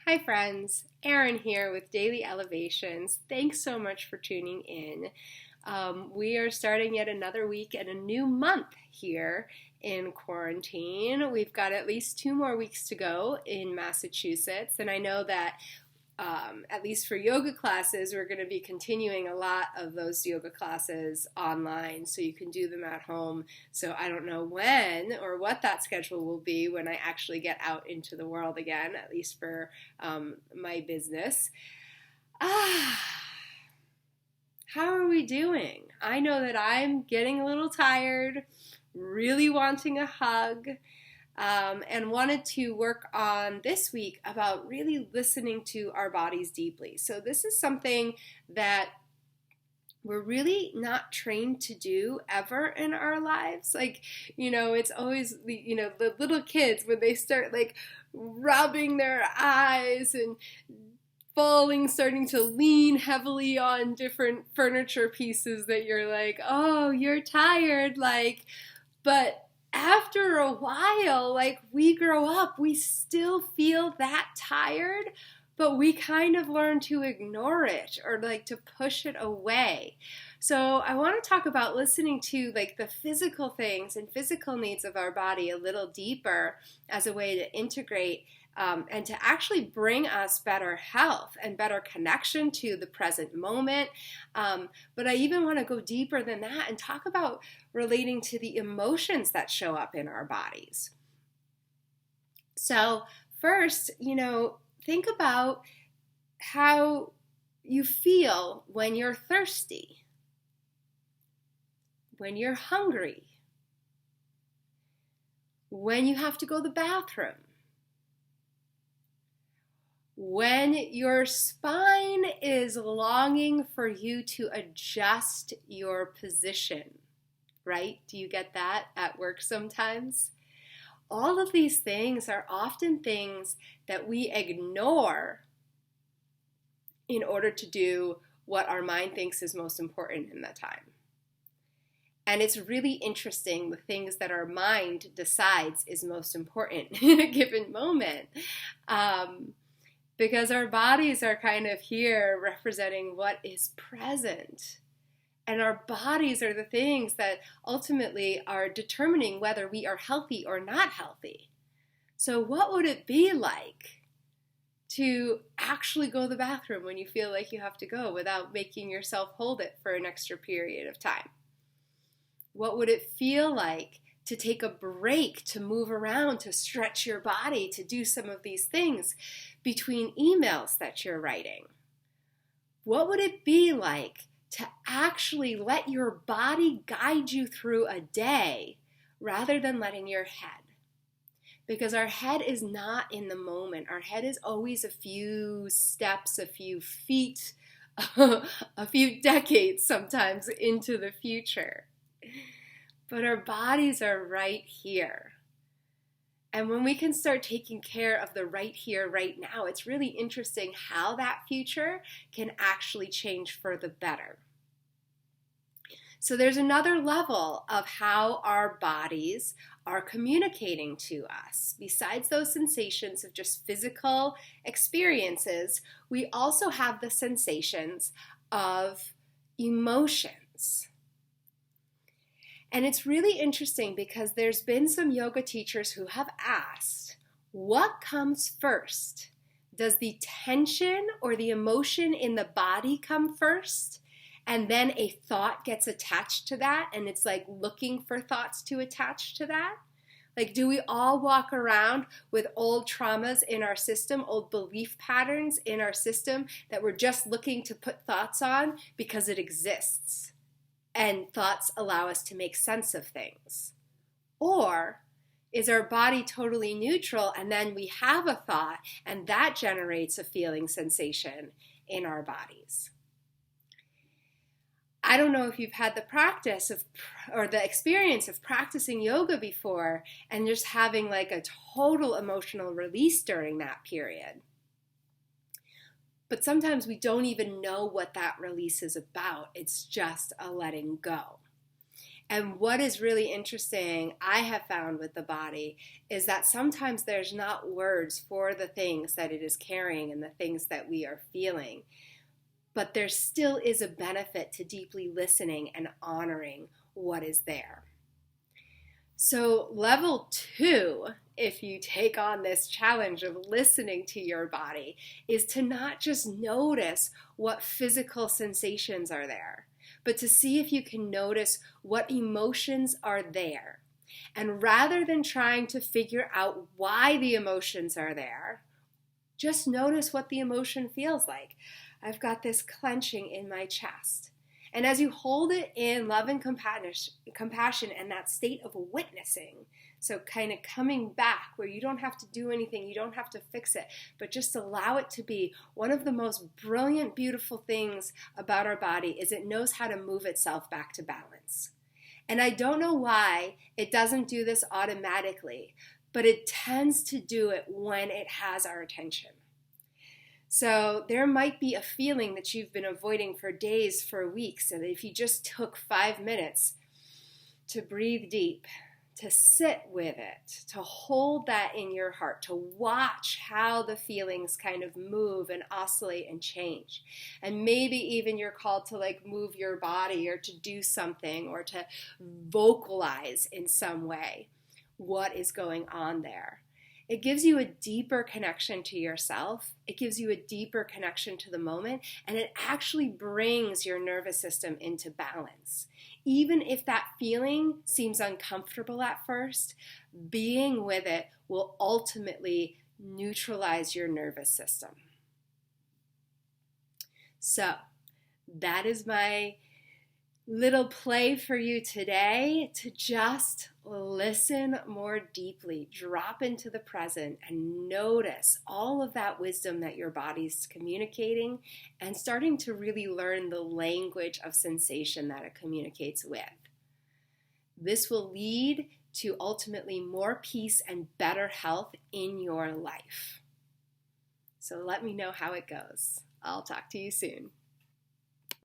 Hi friends, Erin here with Daily Elevations. Thanks so much for tuning in. We are starting yet another week and a new month here in quarantine. We've got at least 2 more weeks to go in Massachusetts, and I know that at least for yoga classes, we're going to be continuing a lot of those yoga classes online so you can do them at home. So I don't know when or what that schedule will be when I actually get out into the world again, at least for my business. How are we doing? I know that I'm getting a little tired, really wanting a hug. And wanted to work on this week about really listening to our bodies deeply. So this is something that we're really not trained to do ever in our lives. It's always, the little kids when they start rubbing their eyes and starting to lean heavily on different furniture pieces that you're like, oh, you're tired, but after a while, we grow up, we still feel that tired, but we kind of learn to ignore it or to push it away. So I want to talk about listening to the physical things and physical needs of our body a little deeper as a way to integrate and to actually bring us better health and better connection to the present moment. But I even want to go deeper than that and talk about relating to the emotions that show up in our bodies. So first, think about how you feel when you're thirsty, when you're hungry, when you have to go to the bathroom, when your spine is longing for you to adjust your position, right? Do you get that at work sometimes? All of these things are often things that we ignore in order to do what our mind thinks is most important in that time. And it's really interesting the things that our mind decides is most important in a given moment. Because our bodies are kind of here representing what is present. And our bodies are the things that ultimately are determining whether we are healthy or not healthy. So what would it be like to actually go to the bathroom when you feel like you have to go without making yourself hold it for an extra period of time? What would it feel like to take a break, to move around, to stretch your body, to do some of these things between emails that you're writing? What would it be like to actually let your body guide you through a day rather than letting your head? Because our head is not in the moment. Our head is always a few steps, a few feet, a few decades sometimes into the future. But our bodies are right here. And when we can start taking care of the right here, right now, it's really interesting how that future can actually change for the better. So there's another level of how our bodies are communicating to us. Besides those sensations of just physical experiences, we also have the sensations of emotions. And it's really interesting because there's been some yoga teachers who have asked, what comes first? Does the tension or the emotion in the body come first? And then a thought gets attached to that, and it's like looking for thoughts to attach to that? Do we all walk around with old traumas in our system, old belief patterns in our system that we're just looking to put thoughts on because it exists? And thoughts allow us to make sense of things? Or is our body totally neutral and then we have a thought and that generates a feeling sensation in our bodies? I don't know if you've had the practice of or the experience of practicing yoga before and just having a total emotional release during that period. But sometimes we don't even know what that release is about. It's just a letting go. And what is really interesting, I have found with the body, is that sometimes there's not words for the things that it is carrying and the things that we are feeling. But there still is a benefit to deeply listening and honoring what is there. So level 2, if you take on this challenge of listening to your body, is to not just notice what physical sensations are there, but to see if you can notice what emotions are there. And rather than trying to figure out why the emotions are there, just notice what the emotion feels like. I've got this clenching in my chest. And as you hold it in love and compassion and that state of witnessing, so kind of coming back where you don't have to do anything, you don't have to fix it, but just allow it to be. One of the most brilliant, beautiful things about our body is it knows how to move itself back to balance. And I don't know why it doesn't do this automatically, but it tends to do it when it has our attention. So there might be a feeling that you've been avoiding for days, for weeks, and if you just took 5 minutes to breathe deep, to sit with it, to hold that in your heart, to watch how the feelings kind of move and oscillate and change. And maybe even you're called to like move your body or to do something or to vocalize in some way what is going on there. It gives you a deeper connection to yourself. It gives you a deeper connection to the moment, and it actually brings your nervous system into balance. Even if that feeling seems uncomfortable at first, being with it will ultimately neutralize your nervous system. So, that is my little play for you today, to just listen more deeply, drop into the present, and notice all of that wisdom that your body's communicating and starting to really learn the language of sensation that it communicates with. This will lead to ultimately more peace and better health in your life. So let me know how it goes. I'll talk to you soon.